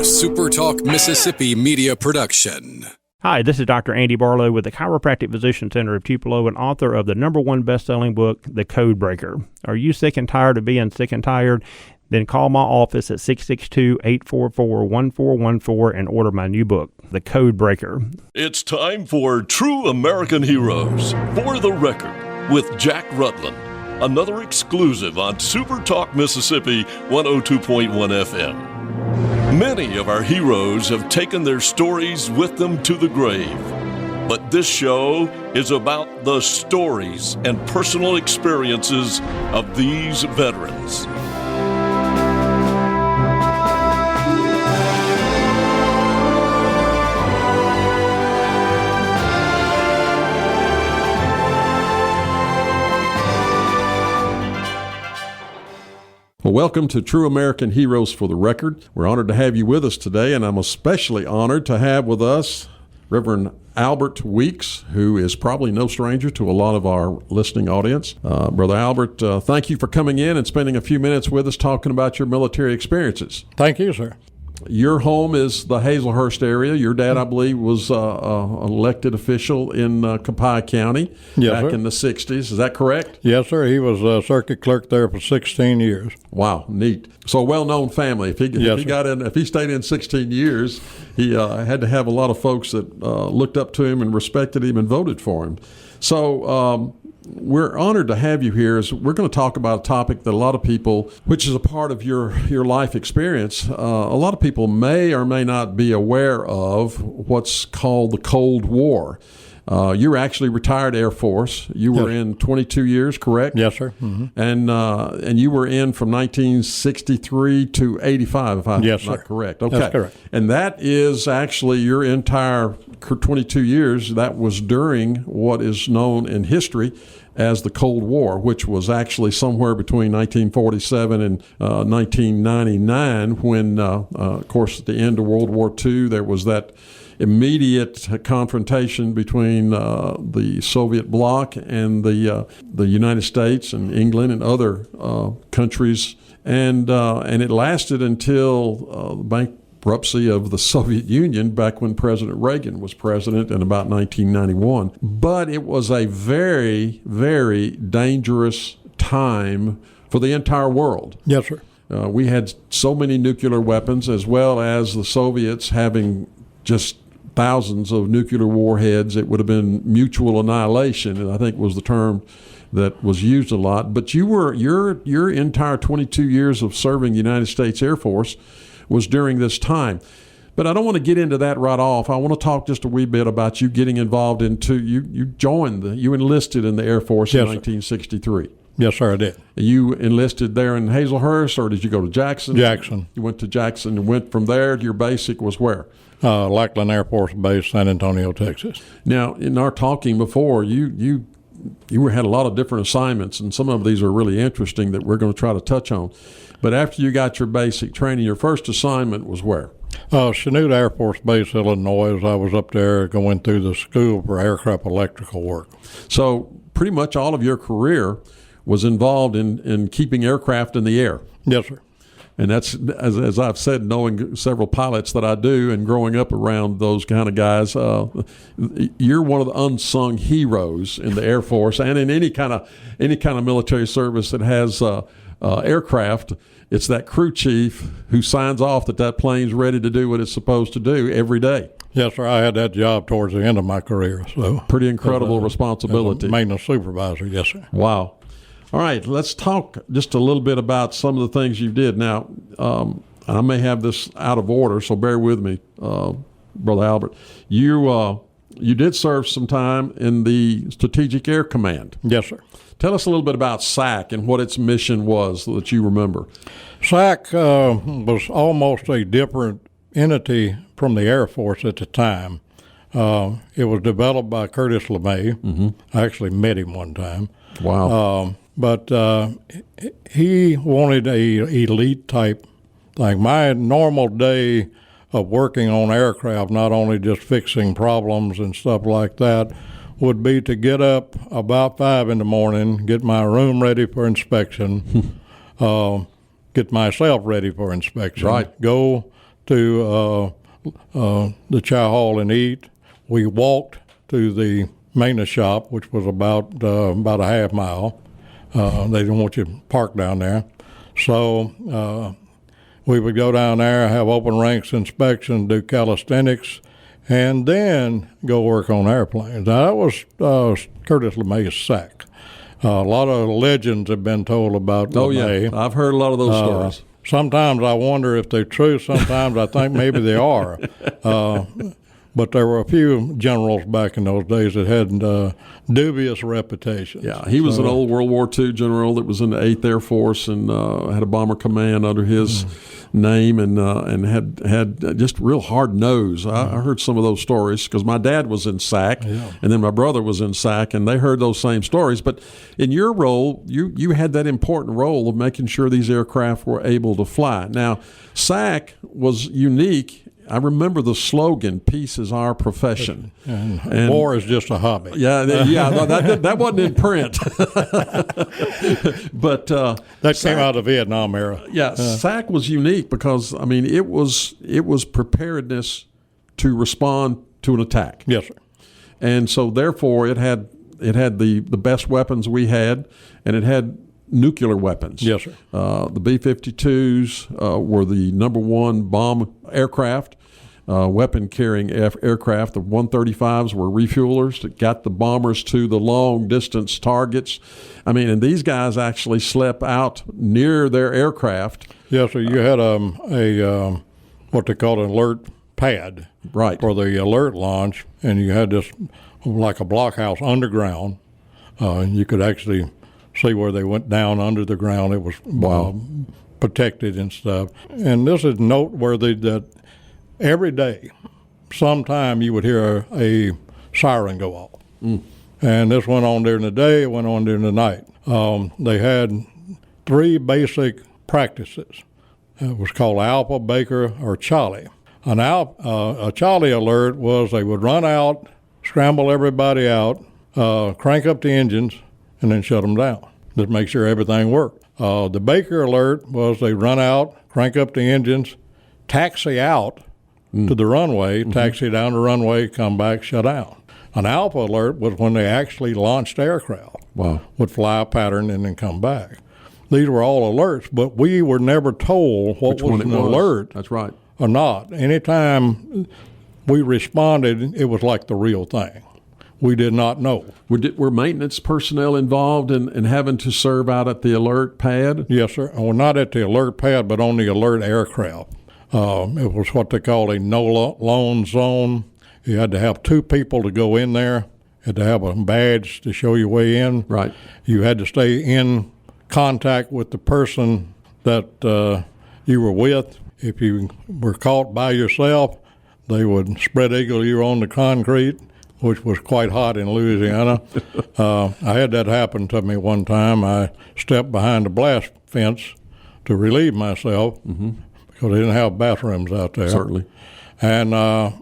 SuperTalk Mississippi media production. Hi, this is Dr. Andy Barlow with the Chiropractic Physician Center of Tupelo and author of the #1 best-selling book, The Code Breaker. Are you sick and tired of being sick and tired? Then call my office at 662-844-1414 and order my new book, The Code Breaker. It's time for True American Heroes, For the Record, with Jack Rutland. Another exclusive on SuperTalk Mississippi 102.1 FM. Many of our heroes have taken their stories with them to the grave. But this show is about the stories and personal experiences of these veterans. Well, welcome to True American Heroes for the Record. We're honored to have you with us today, and I'm especially honored to have with us Reverend Albert Weeks, who is probably no stranger to a lot of our listening audience. Brother Albert, thank you for coming in and spending a few minutes with us talking about your military experiences. Thank you, sir. Your home is the Hazelhurst area. Your dad, I believe, was an elected official in Copiah County back in the 60s. Is that correct? Yes, sir. He was a circuit clerk there for 16 years. Wow, neat. So a well-known family. If he stayed in 16 years, he had to have a lot of folks that looked up to him and respected him and voted for him. So we're honored to have you here. We're going to talk about a topic that a lot of people, which is a part of your life experience, a lot of people may or may not be aware of what's called the Cold War. You're actually retired Air Force. You were in 22 years, correct? Yes, sir. Mm-hmm. And you were in from 1963 to 85, if I'm not correct. Okay. That's correct. And that is actually your entire 22 years. That was during what is known in history as the Cold War, which was actually somewhere between 1947 and 1999 when, of course, at the end of World War II, there was that immediate confrontation between the Soviet bloc and the United States and England and other countries, and it lasted until the bankruptcy of the Soviet Union back when President Reagan was president in about 1991. But it was a very, very dangerous time for the entire world. Yes, sir. We had so many nuclear weapons, as well as the Soviets having just thousands of nuclear warheads. It would have been mutual annihilation, and I think was the term that was used a lot. But your entire 22 years of serving the United States Air Force was during this time. But I don't want to get into that right off. I want to talk just a wee bit about you getting involved into, you enlisted in the Air Force in 1963. Yes, sir, I did. You enlisted there in Hazelhurst, or did you go to Jackson? Jackson. You went to Jackson and went from there. Your basic was where? Lackland Air Force Base, San Antonio, Texas. Now, in our talking before, you had a lot of different assignments, and some of these are really interesting that we're going to try to touch on. But after you got your basic training, your first assignment was where? Chanute Air Force Base, Illinois. I was up there going through the school for aircraft electrical work. So pretty much all of your career was involved in keeping aircraft in the air. Yes, sir. And that's, as I've said, knowing several pilots that I do and growing up around those kind of guys, you're one of the unsung heroes in the Air Force and in any kind of military service that has aircraft. It's that crew chief who signs off that plane's ready to do what it's supposed to do every day. Yes, sir. I had that job towards the end of my career. So pretty incredible responsibility. As a maintenance supervisor, yes, sir. Wow. All right, let's talk just a little bit about some of the things you did. Now, I may have this out of order, so bear with me, Brother Albert. You did serve some time in the Strategic Air Command. Yes, sir. Tell us a little bit about SAC and what its mission was that you remember. SAC was almost a different entity from the Air Force at the time. It was developed by Curtis LeMay. Mm-hmm. I actually met him one time. Wow. But he wanted a elite type thing. My normal day of working on aircraft, not only just fixing problems and stuff like that, would be to get up about 5 in the morning, get my room ready for inspection, get myself ready for inspection, right. Go to the chow hall and eat. We walked to the maintenance shop, which was about a half mile. They didn't want you to park down there. So we would go down there, have open ranks inspection, do calisthenics, and then go work on airplanes. Now, that was Curtis LeMay's SAC. A lot of legends have been told about LeMay. Yeah, I've heard a lot of those stories. Sometimes I wonder if they're true. Sometimes I think maybe they are. But there were a few generals back in those days that had dubious reputations. Yeah, he was an old World War II general that was in the 8th Air Force and had a bomber command under his name and had just real hard nose. I heard some of those stories because my dad was in SAC and then my brother was in SAC, and they heard those same stories. But in your role, you had that important role of making sure these aircraft were able to fly. Now, SAC was unique. I remember the slogan, "Peace is our profession." And war is just a hobby. Yeah, no, that wasn't in print. But that came out of the Vietnam era. Yeah, SAC was unique because, I mean, it was preparedness to respond to an attack. Yes, sir. And so, therefore, it had the best weapons we had, and it had nuclear weapons. Yes, sir. The B-52s were the number one bomb aircraft, weapon-carrying aircraft. The 135s were refuelers that got the bombers to the long-distance targets. I mean, and these guys actually slept out near their aircraft. Yes, sir. You had a what they call an alert pad for the alert launch, and you had this like a blockhouse underground. And you could actually see where they went down under the ground. It was protected and stuff. And this is noteworthy that every day, sometime you would hear a siren go off. And this went on during the day, it went on during the night. They had 3 basic practices. It was called Alpha, Baker, or Charlie. A Charlie alert was they would run out, scramble everybody out, crank up the engines, and then shut them down. Just make sure everything worked. The Baker alert was they run out, crank up the engines, taxi out to the runway, taxi down the runway, come back, shut down. An Alpha alert was when they actually launched aircraft. Would fly a pattern and then come back. These were all alerts, but we were never told what was an alert. That's right. Or not. Anytime we responded, it was like the real thing. We did not know. Were maintenance personnel involved in having to serve out at the alert pad? Yes, sir. Well, not at the alert pad, but on the alert aircraft. It was what they call a no-loan zone. You had to have 2 people to go in there. You had to have a badge to show your way in. Right. You had to stay in contact with the person that you were with. If you were caught by yourself, they would spread eagle you on the concrete, which was quite hot in Louisiana. I had that happen to me one time. I stepped behind a blast fence to relieve myself because they didn't have bathrooms out there. Certainly. And a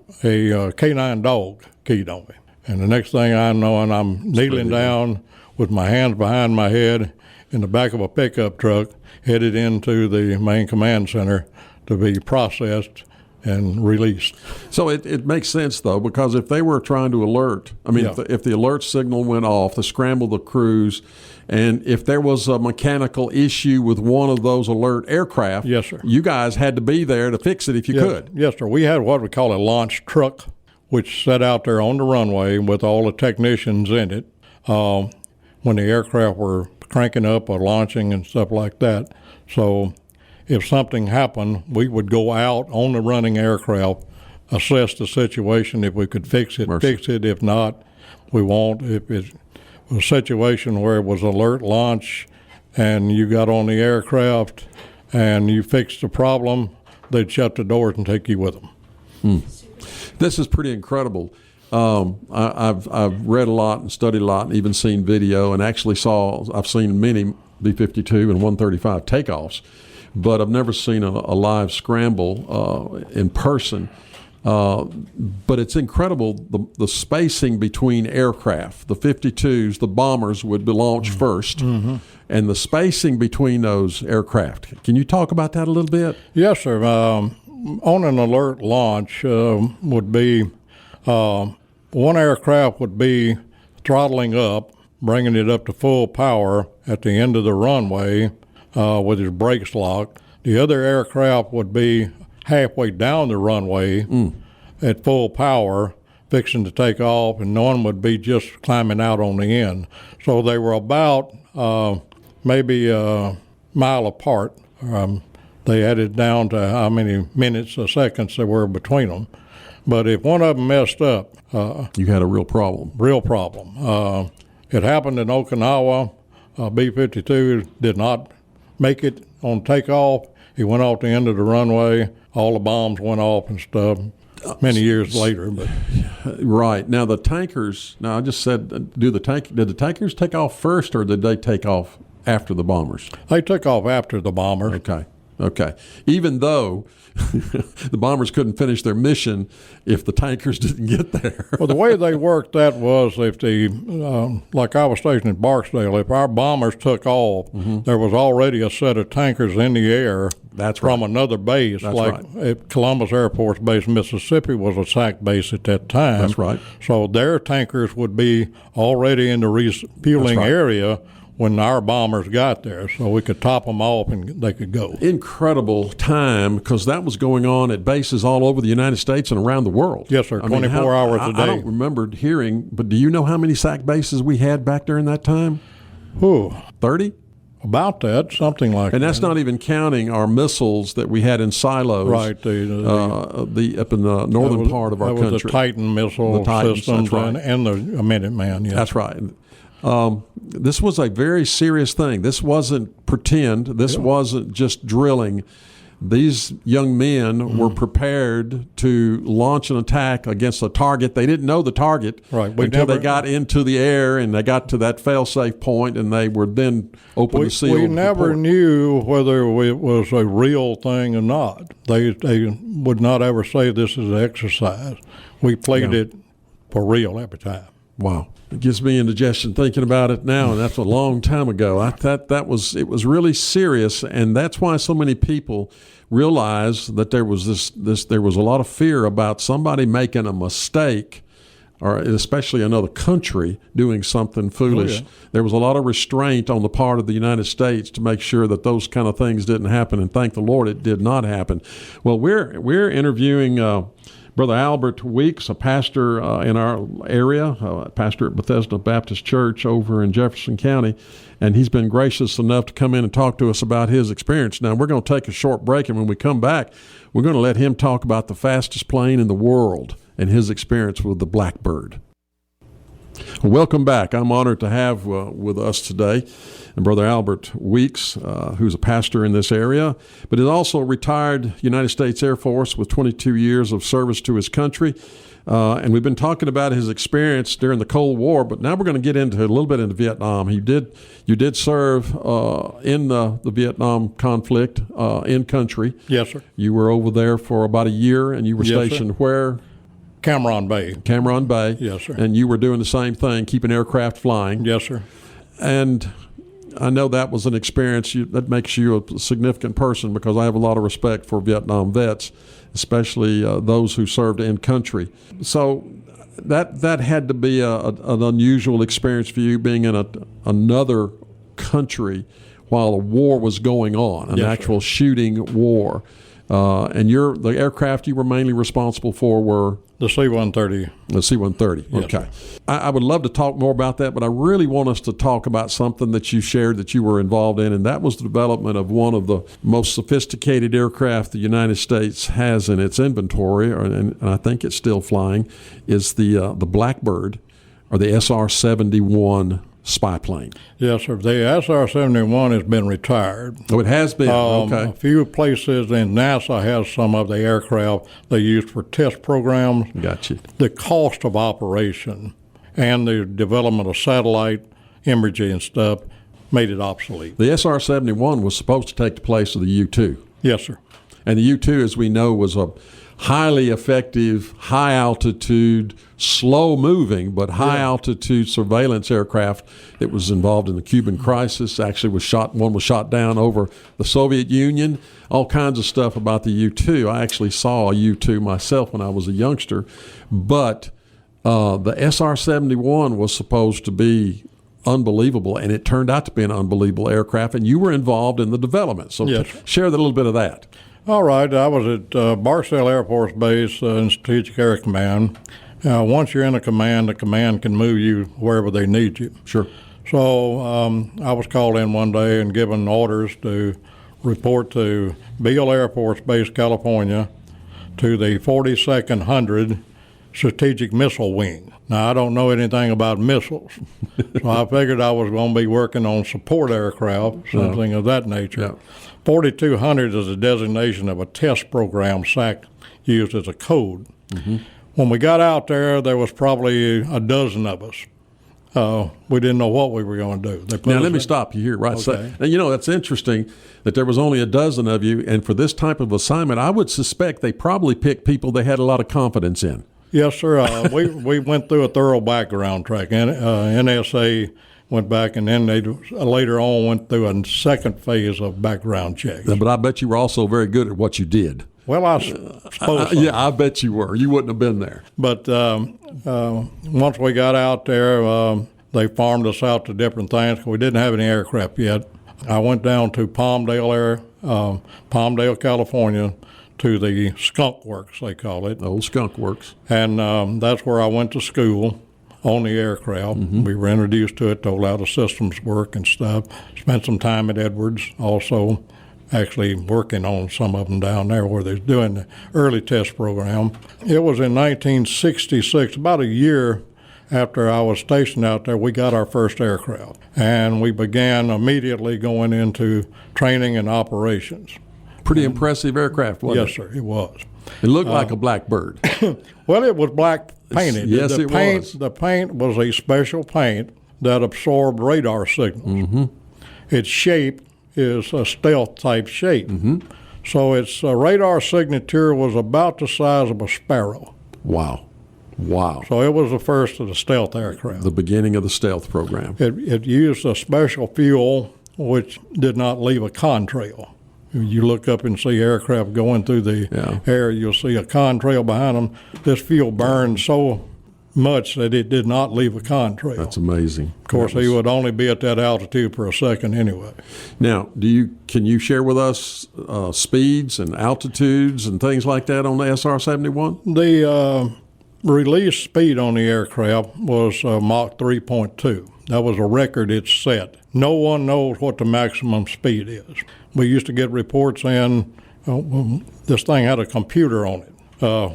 canine dog keyed on me. And the next thing I know, and I'm kneeling down with my hands behind my head in the back of a pickup truck, headed into the main command center to be processed and released. So it makes sense, though, because if they were trying to alert, I mean, if the alert signal went off, to scramble the crews, and if there was a mechanical issue with one of those alert aircraft, yes, sir, you guys had to be there to fix it if you could. Yes, sir. We had what we call a launch truck, which sat out there on the runway with all the technicians in it when the aircraft were cranking up or launching and stuff like that. So if something happened, we would go out on the running aircraft, assess the situation. If we could fix it, fix it. If not, we won't. If it was a situation where it was alert launch and you got on the aircraft and you fixed the problem, they'd shut the doors and take you with them. This is pretty incredible. I've read a lot and studied a lot and even seen video and actually I've seen many B-52 and 135 takeoffs, but I've never seen a live scramble in person. But it's incredible the spacing between aircraft. The 52s, the bombers would be launched first, and the spacing between those aircraft. Can you talk about that a little bit? Yes, sir. on an alert launch would be one aircraft would be throttling up, bringing it up to full power at the end of the runway with his brakes locked. The other aircraft would be halfway down the runway at full power, fixing to take off, and one would be just climbing out on the end. So they were about maybe a mile apart. They added down to how many minutes or seconds there were between them. But if one of them messed up, you had a real problem. Real problem. It happened in Okinawa. B-52 did not make it on takeoff. He went off the end of the runway. All the bombs went off and stuff many years later. But right. Now the tankers, now I just said, did the tankers take off first, or did they take off after the bombers? They took off after the bombers. Okay. Even though the bombers couldn't finish their mission if the tankers didn't get there. Well, the way they worked that was if like I was stationed at Barksdale, if our bombers took off, there was already a set of tankers in the air from another base. At Columbus Air Force Base, Mississippi was a SAC base at that time. That's right. So their tankers would be already in the refueling area when our bombers got there, so we could top them off and they could go. Incredible time, because that was going on at bases all over the United States and around the world. Yes, sir, 24 hours a day. I don't remember hearing, but do you know how many SAC bases we had back during that time? 30? About that, something like that. And that's not even counting our missiles that we had in silos. Right. Up in the northern part of our country. That was the Titan missile systems and the Minuteman. Yes. That's right. This was a very serious thing. This wasn't pretend. This wasn't just drilling. These young men were prepared to launch an attack against a target. They didn't know the target until they got into the air and they got to that fail-safe point, and they were then open to seal. We never knew whether it was a real thing or not. They would not ever say this is an exercise. We played it for real every time. Wow. It gives me indigestion thinking about it now, and that's a long time ago. It was really serious, and that's why so many people realize that there was there was a lot of fear about somebody making a mistake, or especially another country doing something foolish. Oh, yeah. There was a lot of restraint on the part of the United States to make sure that those kind of things didn't happen, and thank the Lord it did not happen. Well, we're interviewing Brother Albert Weeks, a pastor in our area, pastor at Bethesda Baptist Church over in Jefferson County, and he's been gracious enough to come in and talk to us about his experience. Now, we're going to take a short break, and when we come back, we're going to let him talk about the fastest plane in the world and his experience with the Blackbird. Welcome back. I'm honored to have with us today Brother Albert Weeks, who's a pastor in this area, but is also a retired United States Air Force with 22 years of service to his country. And we've been talking about his experience during the Cold War, but now we're going to get into a little bit into Vietnam. You did serve in the Vietnam conflict in country. Yes, sir. You were over there for about a year, and you were stationed where? Cameron Bay. Cameron Bay. Yes, sir. And you were doing the same thing, keeping aircraft flying. Yes, sir. And I know that was an experience that makes you a significant person, because I have a lot of respect for Vietnam vets, especially those who served in country. So that had to be an unusual experience for you, being in another country while a war was going on, an actual shooting war. And the aircraft you were mainly responsible for were? The C-130. The C-130, yes, okay. I would love to talk more about that, but I really want us to talk about something that you shared that you were involved in, and that was the development of one of the most sophisticated aircraft the United States has in its inventory, and I think it's still flying, is the Blackbird, or the SR-71 spy plane. Yes, sir. The SR-71 has been retired. Oh, it has been? Okay. A few places, and NASA has some of the aircraft they use for test programs. Gotcha. The cost of operation and the development of satellite imagery and stuff made it obsolete. The SR-71 was supposed to take the place of the U-2. Yes, sir. And the U-2, as we know, was a highly effective, high-altitude, slow-moving, but high-altitude surveillance aircraft. It was involved in the Cuban crisis. Actually, one was shot down over the Soviet Union. All kinds of stuff about the U-2. I actually saw a U-2 myself when I was a youngster. But the SR-71 was supposed to be unbelievable, and it turned out to be an unbelievable aircraft, and you were involved in the development. So share a little bit of that. All right. I was at Barksdale Air Force Base in Strategic Air Command. Once you're in a command, the command can move you wherever they need you. Sure. So I was called in one day and given orders to report to Beale Air Force Base, California, to the 42nd 100 Strategic Missile Wing. Now, I don't know anything about missiles, so I figured I was going to be working on support aircraft, something of that nature. Yeah. 4200 is a designation of a test program SAC used as a code. Mm-hmm. When we got out there was probably a dozen of us. We didn't know what we were going to do. Now, let me stop you here. Right. Okay. So, and that's interesting that there was only a dozen of you, and for this type of assignment, I would suspect they probably picked people they had a lot of confidence in. Yes, sir. We went through a thorough background check. NSA went back, and then they later on went through a second phase of background checks. But I bet you were also very good at what you did. Well, I suppose so. Yeah, I bet you were. You wouldn't have been there. But once we got out there, they farmed us out to different things. We didn't have any aircraft yet. I went down to Palmdale, California, to the Skunk Works, they call it. Old Skunk Works. And that's where I went to school on the aircraft. Mm-hmm. We were introduced to it, told how the systems work and stuff. Spent some time at Edwards, also actually working on some of them down there where they're doing the early test program. It was in 1966, about a year after I was stationed out there, we got our first aircraft. And we began immediately going into training and operations. Pretty impressive aircraft, wasn't it? Yes, sir, it was. It looked like a Blackbird. Well, it was black painted. Yes, it was. The paint was a special paint that absorbed radar signals. Mm-hmm. Its shape is a stealth-type shape. Mm-hmm. So its radar signature was about the size of a sparrow. Wow. So it was the first of the stealth aircraft. The beginning of the stealth program. It used a special fuel which did not leave a contrail. You look up and see aircraft going through the air, you'll see a contrail behind them. This fuel burned so much that it did not leave a contrail. That's amazing. Of course, he would only be at that altitude for a second anyway. Now, can you share with us speeds and altitudes and things like that on the SR-71? The release speed on the aircraft was Mach 3.2. That was a record it set. No one knows what the maximum speed is. We used to get reports in, this thing had a computer on it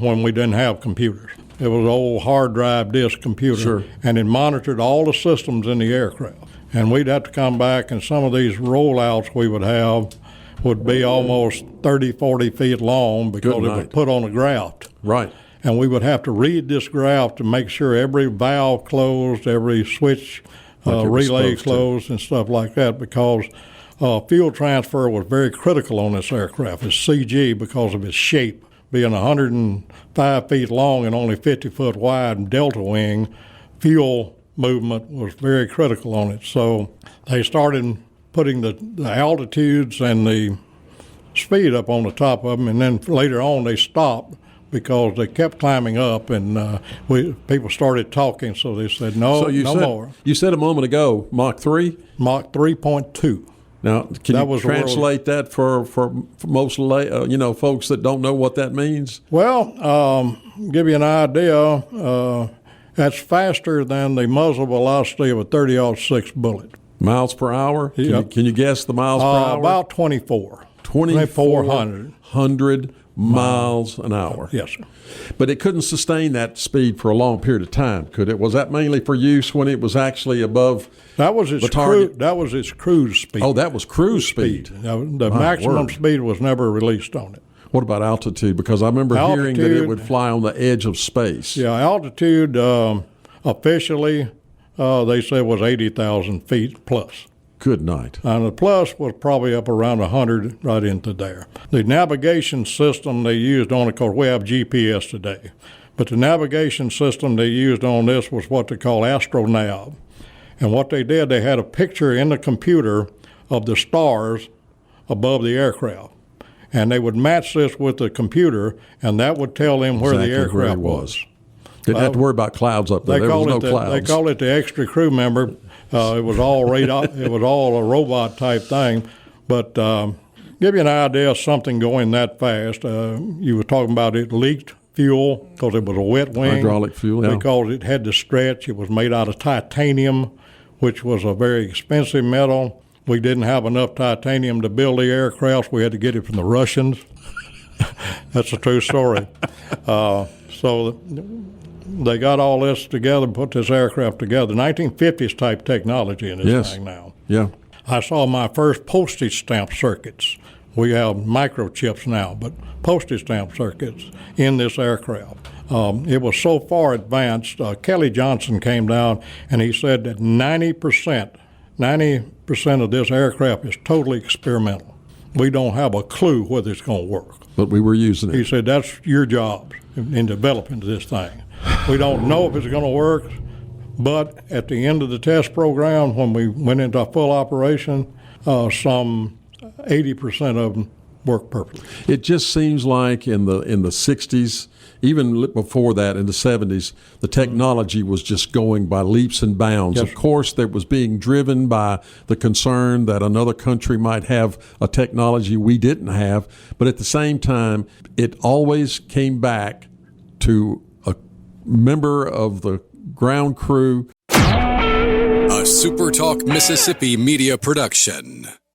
when we didn't have computers. It was an old hard drive disk computer, sure. And it monitored all the systems in the aircraft. And we'd have to come back, and some of these rollouts we would have would be almost 30, 40 feet long because it was put on a graft. Right. And we would have to read this graph to make sure every valve closed, every switch relay closed and stuff like that, because fuel transfer was very critical on this aircraft. It's CG because of its shape. Being 105 feet long and only 50 foot wide delta wing, fuel movement was very critical on it. So they started putting the altitudes and the speed up on the top of them, and then later on they stopped because they kept climbing up, and people started talking, so they said, no more. You said a moment ago, Mach 3? Mach 3.2. Now, can you translate that for most folks that don't know what that means? Well, give you an idea, that's faster than the muzzle velocity of a .30-06 bullet. Miles per hour? Yep. Can you guess the miles per hour? About 24. 2,400 miles an hour. Yes, sir. But it couldn't sustain that speed for a long period of time, could it? Was that mainly for use when it was actually above that was its target? That was its cruise speed. Oh, that was cruise speed. The maximum speed was never released on it. What about altitude? Because I remember hearing that it would fly on the edge of space. Yeah, altitude officially they say was 80,000 feet plus. Good night. And the plus was probably up around 100 right into there. The navigation system they used on it, because we have GPS today, but the navigation system they used on this was what they call AstroNav. And what they did, they had a picture in the computer of the stars above the aircraft. And they would match this with the computer, and that would tell them where the aircraft was. Didn't have to worry about clouds up there. There was no clouds. They call it the extra crew member. It was all radar. It was all a robot type thing. But give you an idea of something going that fast. You were talking about it leaked fuel because it was a wet wing. Hydraulic fuel, yeah. Because it had to stretch. It was made out of titanium, which was a very expensive metal. We didn't have enough titanium to build the aircraft. We had to get it from the Russians. That's a true story. So they got all this together and put this aircraft together. 1950s type technology in this thing now. Yeah. I saw my first postage stamp circuits. We have microchips now, but postage stamp circuits in this aircraft. It was so far advanced. Kelly Johnson came down and he said that 90% of this aircraft is totally experimental. We don't have a clue whether it's going to work. But we were using it. He said, that's your job in developing this thing. We don't know if it's going to work, but at the end of the test program, when we went into full operation, some 80% of them worked perfectly. It just seems like in the 60s, even before that in the 70s, the technology was just going by leaps and bounds. Yes. Of course, that was being driven by the concern that another country might have a technology we didn't have. But at the same time, it always came back to a member of the ground crew. A SuperTalk Mississippi media production.